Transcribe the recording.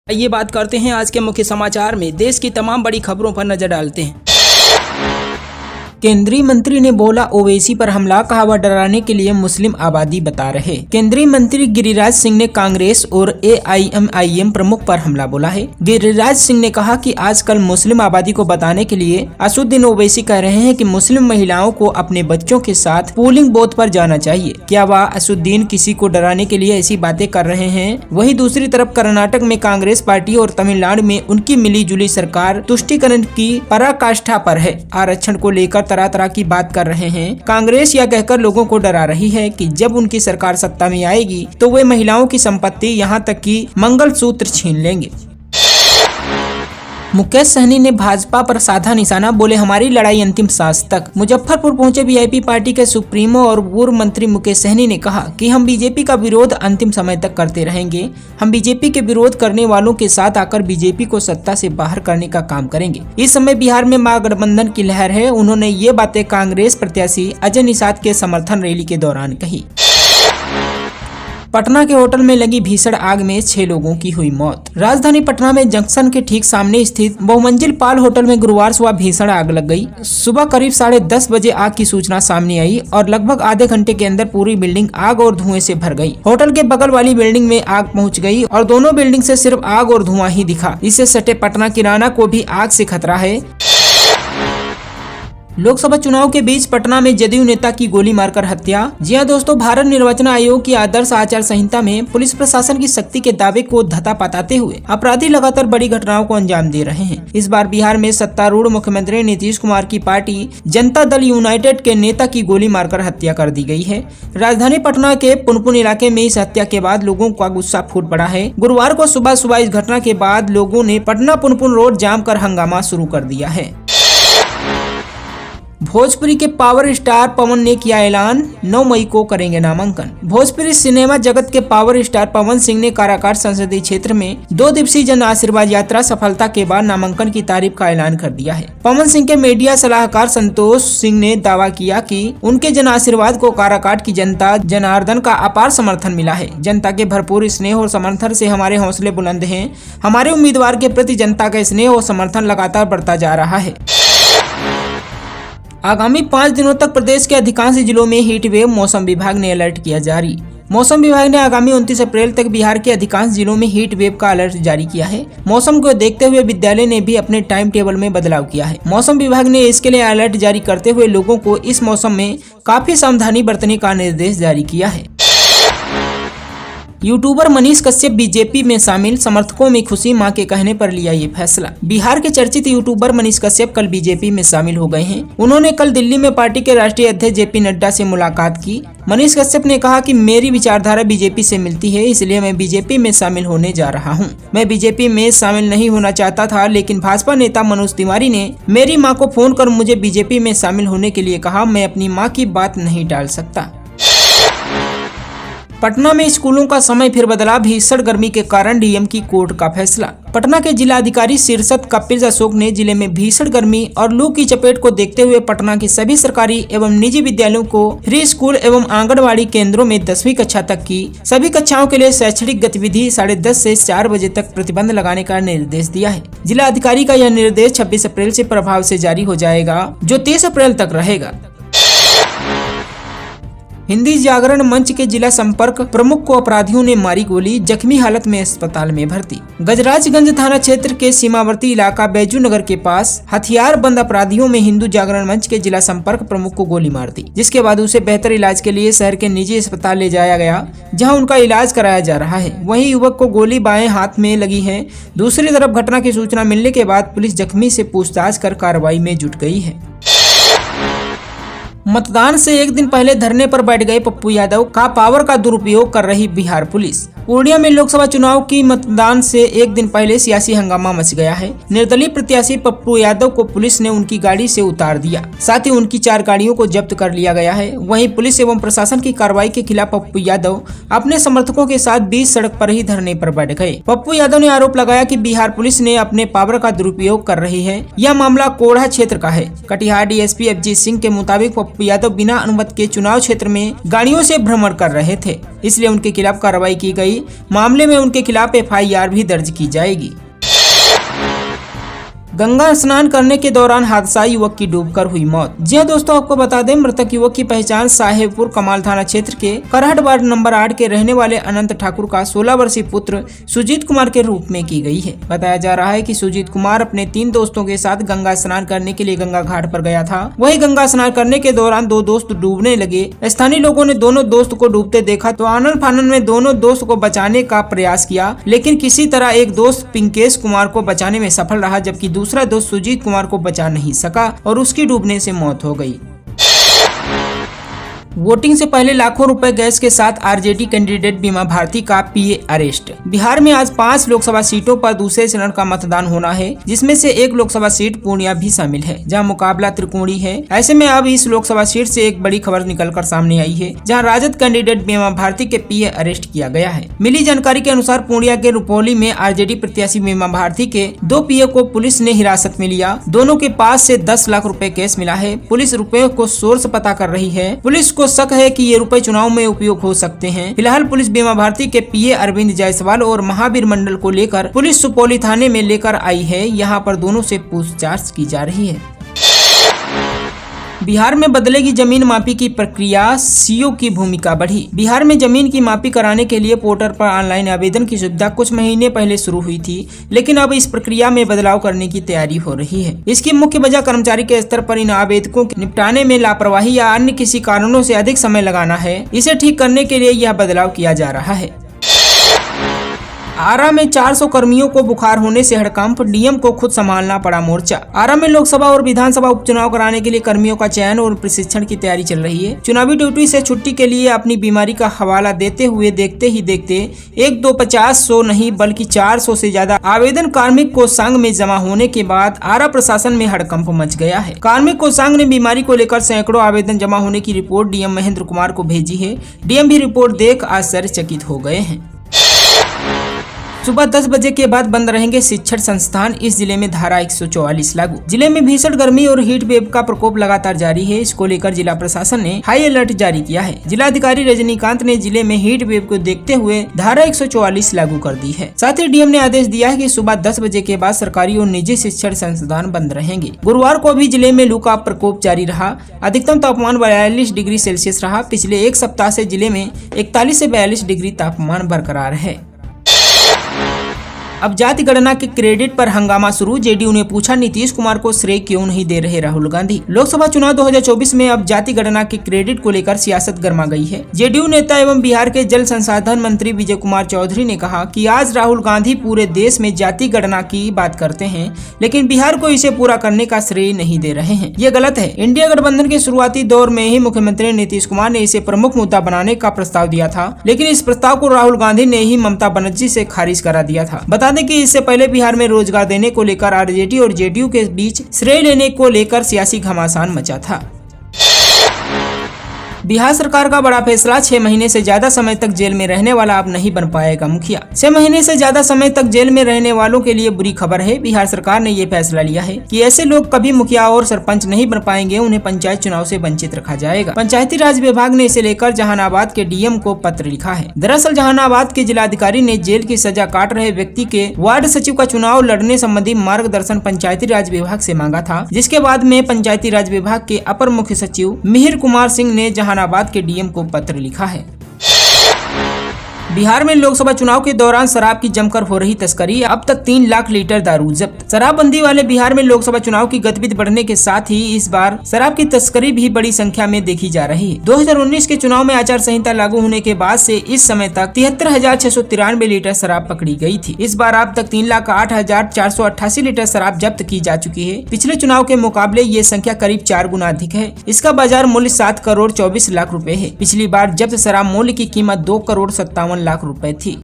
ये बात करते हैं आज के मुख्य समाचार में। देश की तमाम बड़ी खबरों पर नजर डालते हैं। केंद्रीय मंत्री ने बोला ओवैसी पर हमला, कहा वह डराने के लिए मुस्लिम आबादी बता रहे। केंद्रीय मंत्री गिरिराज सिंह ने कांग्रेस और AIMIM प्रमुख पर हमला बोला है। गिरिराज सिंह ने कहा कि आजकल मुस्लिम आबादी को बताने के लिए असदुद्दीन ओवैसी कह रहे हैं कि मुस्लिम महिलाओं को अपने बच्चों के साथ पोलिंग बूथ पर जाना चाहिए। क्या वह असदुद्दीन किसी को डराने के लिए ऐसी बातें कर रहे हैं? वहीं दूसरी तरफ कर्नाटक में कांग्रेस पार्टी और तमिलनाडु में उनकी मिली जुली सरकार तुष्टीकरण की पराकाष्ठा पर है। आरक्षण को लेकर तरह तरह की बात कर रहे हैं। कांग्रेस यह कहकर लोगों को डरा रही है कि जब उनकी सरकार सत्ता में आएगी तो वे महिलाओं की संपत्ति यहां तक कि मंगलसूत्र छीन लेंगे। मुकेश सहनी ने भाजपा पर साधा निशाना, बोले हमारी लड़ाई अंतिम सांस तक। मुजफ्फरपुर पहुंचे VIP पार्टी के सुप्रीमो और पूर्व मंत्री मुकेश सहनी ने कहा कि हम बीजेपी का विरोध अंतिम समय तक करते रहेंगे। हम बीजेपी के विरोध करने वालों के साथ आकर बीजेपी को सत्ता से बाहर करने का काम करेंगे। इस समय बिहार में महागठबंधन की लहर है। उन्होंने ये बातें कांग्रेस प्रत्याशी अजय निषाद के समर्थन रैली के दौरान कही। पटना के होटल में लगी भीषण आग में 6 लोगों की हुई मौत। राजधानी पटना में जंक्शन के ठीक सामने स्थित बहुमंजिल पाल होटल में गुरुवार सुबह भीषण आग लग गई। सुबह करीब 10:30 बजे आग की सूचना सामने आई और लगभग आधे घंटे के अंदर पूरी बिल्डिंग आग और धुएं से भर गई। होटल के बगल वाली बिल्डिंग में आग पहुंच गई और दोनों बिल्डिंग से सिर्फ आग और धुआं ही दिखा। इससे सटे पटना किराना को भी आग से खतरा है। लोकसभा चुनाव के बीच पटना में जदयू नेता की गोली मारकर हत्या। जी हां दोस्तों, भारत निर्वाचन आयोग की आदर्श आचार संहिता में पुलिस प्रशासन की सख्ती के दावे को धता पताते हुए अपराधी लगातार बड़ी घटनाओं को अंजाम दे रहे हैं। इस बार बिहार में सत्तारूढ़ मुख्यमंत्री नीतीश कुमार की पार्टी जनता दल यूनाइटेड के नेता की गोली मारकर हत्या कर दी गई है। राजधानी पटना के पुनपुन इलाके में इस हत्या के बाद लोगों का गुस्सा फूट पड़ा है। गुरुवार को सुबह इस घटना के बाद लोगों ने पटना पुनपुन रोड जाम कर हंगामा शुरू कर दिया है। भोजपुरी के पावर स्टार पवन ने किया ऐलान, 9 मई को करेंगे नामांकन। भोजपुरी सिनेमा जगत के पावर स्टार पवन सिंह ने काराकाट संसदीय क्षेत्र में 2 दिवसीय जन आशीर्वाद यात्रा सफलता के बाद नामांकन की तारीख का ऐलान कर दिया है। पवन सिंह के मीडिया सलाहकार संतोष सिंह ने दावा किया कि उनके जन आशीर्वाद को काराकाट की जनता जनार्दन का अपार समर्थन मिला है। जनता के भरपूर स्नेह और समर्थन से हमारे हौसले बुलंद हैं। हमारे उम्मीदवार के प्रति जनता का स्नेह और समर्थन लगातार बढ़ता जा रहा है। आगामी 5 दिनों तक प्रदेश के अधिकांश जिलों में हीट वेव, मौसम विभाग ने अलर्ट किया जारी। मौसम विभाग ने आगामी 29 अप्रैल तक बिहार के अधिकांश जिलों में हीट वेव का अलर्ट जारी किया है। मौसम को देखते हुए विद्यालय ने भी अपने टाइम टेबल में बदलाव किया है। मौसम विभाग ने इसके लिए अलर्ट जारी करते हुए लोगों को इस मौसम में काफी सावधानी बरतने का निर्देश जारी किया है। यूट्यूबर मनीष कश्यप बीजेपी में शामिल, समर्थकों में खुशी, मां के कहने पर लिया ये फैसला। बिहार के चर्चित यूट्यूबर मनीष कश्यप कल बीजेपी में शामिल हो गए हैं। उन्होंने कल दिल्ली में पार्टी के राष्ट्रीय अध्यक्ष JP नड्डा से मुलाकात की। मनीष कश्यप ने कहा कि मेरी विचारधारा बीजेपी से मिलती है, इसलिए मैं बीजेपी में शामिल होने जा रहा हूं। मैं बीजेपी में शामिल नहीं होना चाहता था, लेकिन भाजपा नेता मनोज तिवारी ने मेरी माँ को फोन कर मुझे बीजेपी में शामिल होने के लिए कहा। मैं अपनी माँ की बात नहीं टाल सकता। पटना में स्कूलों का समय फिर बदला, भीषण गर्मी के कारण DM की कोर्ट का फैसला। पटना के जिला अधिकारी शीर्षत कपिल अशोक ने जिले में भीषण गर्मी और लू की चपेट को देखते हुए पटना के सभी सरकारी एवं निजी विद्यालयों को प्री स्कूल एवं आंगनबाड़ी केंद्रों में 10वीं कक्षा तक की सभी कक्षाओं के लिए शैक्षणिक गतिविधि 10:30 से 4 बजे तक प्रतिबंध लगाने का निर्देश दिया है। जिला अधिकारी का यह निर्देश 26 अप्रैल से प्रभाव से जारी हो जाएगा, जो 30 अप्रैल तक रहेगा। हिंदी जागरण मंच के जिला संपर्क प्रमुख को अपराधियों ने मारी गोली, जख्मी हालत में अस्पताल में भर्ती। गजराजगंज थाना क्षेत्र के सीमावर्ती इलाका बैजू नगर के पास हथियारबंद अपराधियों में हिंदू जागरण मंच के जिला संपर्क प्रमुख को गोली मार दी, जिसके बाद उसे बेहतर इलाज के लिए शहर के निजी अस्पताल ले जाया गया, जहां उनका इलाज कराया जा रहा है। वहीं युवक को गोली बाएं हाथ में लगी है। दूसरी तरफ घटना की सूचना मिलने के बाद पुलिस जख्मी से पूछताछ कर कार्रवाई में जुट गई है। मतदान से एक दिन पहले धरने पर बैठ गए पप्पू यादव, का पावर का दुरुपयोग कर रही बिहार पुलिस। पूर्णिया में लोकसभा चुनाव की मतदान से एक दिन पहले सियासी हंगामा मच गया है। निर्दलीय प्रत्याशी पप्पू यादव को पुलिस ने उनकी गाड़ी से उतार दिया, साथ ही उनकी 4 गाड़ियों को जब्त कर लिया गया है। वहीं पुलिस एवं प्रशासन की कार्रवाई के खिलाफ पप्पू यादव अपने समर्थकों के साथ बीच सड़क पर ही धरने पर बैठ गए। पप्पू यादव ने आरोप लगाया कि बिहार पुलिस ने अपने पावर का दुरुपयोग कर रही है। यह मामला कोढ़ा क्षेत्र का है। कटिहार DSP अभिजीत सिंह के मुताबिक पप्पू यादव बिना अनुमति के चुनाव क्षेत्र में गाड़ियों से भ्रमण कर रहे थे, इसलिए उनके खिलाफ कार्रवाई की गई गई। मामले में उनके खिलाफ FIR भी दर्ज की जाएगी। गंगा स्नान करने के दौरान हादसा, युवक की डूबकर हुई मौत। जी हां दोस्तों, आपको बता दें मृतक युवक की पहचान साहेबपुर कमाल थाना क्षेत्र के करहट वार्ड नंबर 8 के रहने वाले अनंत ठाकुर का 16 वर्षीय पुत्र सुजीत कुमार के रूप में की गई है। बताया जा रहा है कि सुजीत कुमार अपने 3 दोस्तों के साथ गंगा स्नान करने के लिए गंगा घाट पर गया था। वही गंगा स्नान करने के दौरान 2 दोस्त डूबने लगे। स्थानीय लोगों ने दोनों दोस्त को डूबते देखा तो आनन फानन में दोनों दोस्त को बचाने का प्रयास किया, लेकिन किसी तरह एक दोस्त पिंकेश कुमार को बचाने में सफल रहा, जबकि दूसरा दोस्त सुजीत कुमार को बचा नहीं सका और उसकी डूबने से मौत हो गई। वोटिंग से पहले लाखों रुपए गैस के साथ आरजेडी कैंडिडेट बीमा भारती का PA अरेस्ट। बिहार में आज 5 लोकसभा सीटों पर दूसरे चरण का मतदान होना है, जिसमें से 1 लोकसभा सीट पूर्णिया भी शामिल है, जहां मुकाबला त्रिकोणीय है। ऐसे में अब इस लोकसभा सीट से एक बड़ी खबर निकलकर सामने आई है, जहां राजद कैंडिडेट बीमा भारती के PA अरेस्ट किया गया है। मिली जानकारी के अनुसार पूर्णिया के रुपौली में आरजेडी प्रत्याशी बीमा भारती के 2 PA को पुलिस ने हिरासत में लिया। दोनों के पास से 10 लाख रुपए कैश मिला है। पुलिस रुपए को सोर्स पता कर रही है। पुलिस को शक है कि ये रुपए चुनाव में उपयोग हो सकते हैं। फिलहाल पुलिस बीमा भारती के PA अरविंद जायसवाल और महावीर मंडल को लेकर पुलिस सुपौली थाने में लेकर आई है। यहाँ पर दोनों से पूछताछ की जा रही है। बिहार में बदलेगी जमीन मापी की प्रक्रिया, CO की भूमिका बढ़ी। बिहार में जमीन की मापी कराने के लिए पोर्टल पर ऑनलाइन आवेदन की सुविधा कुछ महीने पहले शुरू हुई थी, लेकिन अब इस प्रक्रिया में बदलाव करने की तैयारी हो रही है। इसकी मुख्य वजह कर्मचारी के स्तर पर इन आवेदकों के निपटाने में लापरवाही या अन्य किसी कारणों से अधिक समय लगाना है। इसे ठीक करने के लिए यह बदलाव किया जा रहा है। आरा में 400 कर्मियों को बुखार होने से हड़कंप, DM को खुद संभालना पड़ा मोर्चा। आरा में लोकसभा और विधानसभा उपचुनाव कराने के लिए कर्मियों का चयन और प्रशिक्षण की तैयारी चल रही है। चुनावी ड्यूटी से छुट्टी के लिए अपनी बीमारी का हवाला देते हुए देखते 1, 2, 50, 100 नहीं बल्कि 400 से ज्यादा आवेदन कार्मिक कोषांग में जमा होने के बाद आरा प्रशासन में हड़कंप मच गया है। कार्मिक कोषांग ने बीमारी को लेकर सैकड़ों आवेदन जमा होने की रिपोर्ट DM महेंद्र कुमार को भेजी है। DM भी रिपोर्ट देख आश्चर्यचकित हो गए हैं। सुबह 10 बजे के बाद बंद रहेंगे शिक्षण संस्थान। इस जिले में धारा 144 लागू। जिले में भीषण गर्मी और हीट वेव का प्रकोप लगातार जारी है। इसको लेकर जिला प्रशासन ने हाई अलर्ट जारी किया है। जिलाधिकारी रजनीकांत ने जिले में हीट वेव को देखते हुए धारा 144 लागू कर दी है। साथ ही DM ने आदेश दिया है कि सुबह 10 बजे के बाद सरकारी और निजी शिक्षण संस्थान बंद रहेंगे। गुरुवार को भी जिले में लू का प्रकोप जारी रहा। अधिकतम तापमान 42 डिग्री सेल्सियस रहा। पिछले 1 सप्ताह से जिले में 41 से 42 डिग्री तापमान बरकरार है। अब जाति गणना के क्रेडिट पर हंगामा शुरू। JDU ने पूछा नीतीश कुमार को श्रेय क्यों नहीं दे रहे राहुल गांधी। लोकसभा चुनाव 2024 में अब जाति गणना के क्रेडिट को लेकर सियासत गर्मा गई है। JDU नेता एवं बिहार के जल संसाधन मंत्री विजय कुमार चौधरी ने कहा कि आज राहुल गांधी पूरे देश में जाति गणना की बात करते हैं, लेकिन बिहार को इसे पूरा करने का श्रेय नहीं दे रहे हैं। ये गलत है। इंडिया गठबंधन के शुरुआती दौर में ही मुख्यमंत्री नीतीश कुमार ने इसे प्रमुख मुद्दा बनाने का प्रस्ताव दिया था, लेकिन इस प्रस्ताव को राहुल गांधी ने ही ममता बनर्जी से खारिज करा दिया था। बता दें कि इससे पहले बिहार में रोजगार देने को लेकर आरजेडी और JDU के बीच श्रेय लेने को लेकर सियासी घमासान मचा था। बिहार सरकार का बड़ा फैसला, 6 महीने से ज्यादा समय तक जेल में रहने वाला अब नहीं बन पाएगा मुखिया। 6 महीने से ज्यादा समय तक जेल में रहने वालों के लिए बुरी खबर है। बिहार सरकार ने ये फैसला लिया है कि ऐसे लोग कभी मुखिया और सरपंच नहीं बन पाएंगे, उन्हें पंचायत चुनाव से वंचित रखा जाएगा। पंचायती राज विभाग ने इसे लेकर जहानाबाद के DM को पत्र लिखा है। दरअसल जहानाबाद के जिलाधिकारी ने जेल की सजा काट रहे व्यक्ति के वार्ड सचिव का चुनाव लड़ने संबंधी मार्गदर्शन पंचायती राज विभाग से मांगा था, जिसके बाद में पंचायती राज विभाग के अपर मुख्य सचिव मिहिर कुमार सिंह ने जहानाबाद के DM को पत्र लिखा है। बिहार में लोकसभा चुनाव के दौरान शराब की जमकर हो रही तस्करी। अब तक 3 लाख लीटर दारू जब्त। शराबबंदी वाले बिहार में लोकसभा चुनाव की गतिविधि बढ़ने के साथ ही इस बार शराब की तस्करी भी बड़ी संख्या में देखी जा रही है। 2019 के चुनाव में आचार संहिता लागू होने के बाद से इस समय तक 73,693 लीटर शराब पकड़ी गई थी। इस बार अब तक 3,08,488 लीटर शराब जब्त की जा चुकी है। पिछले चुनाव के मुकाबले ये संख्या करीब 4 गुना अधिक है। इसका बाजार मूल्य 7 करोड़ 24 लाख रुपए है। पिछली बार जब्त शराब मूल्य की कीमत 2 करोड़ 57 लाख रुपए थी।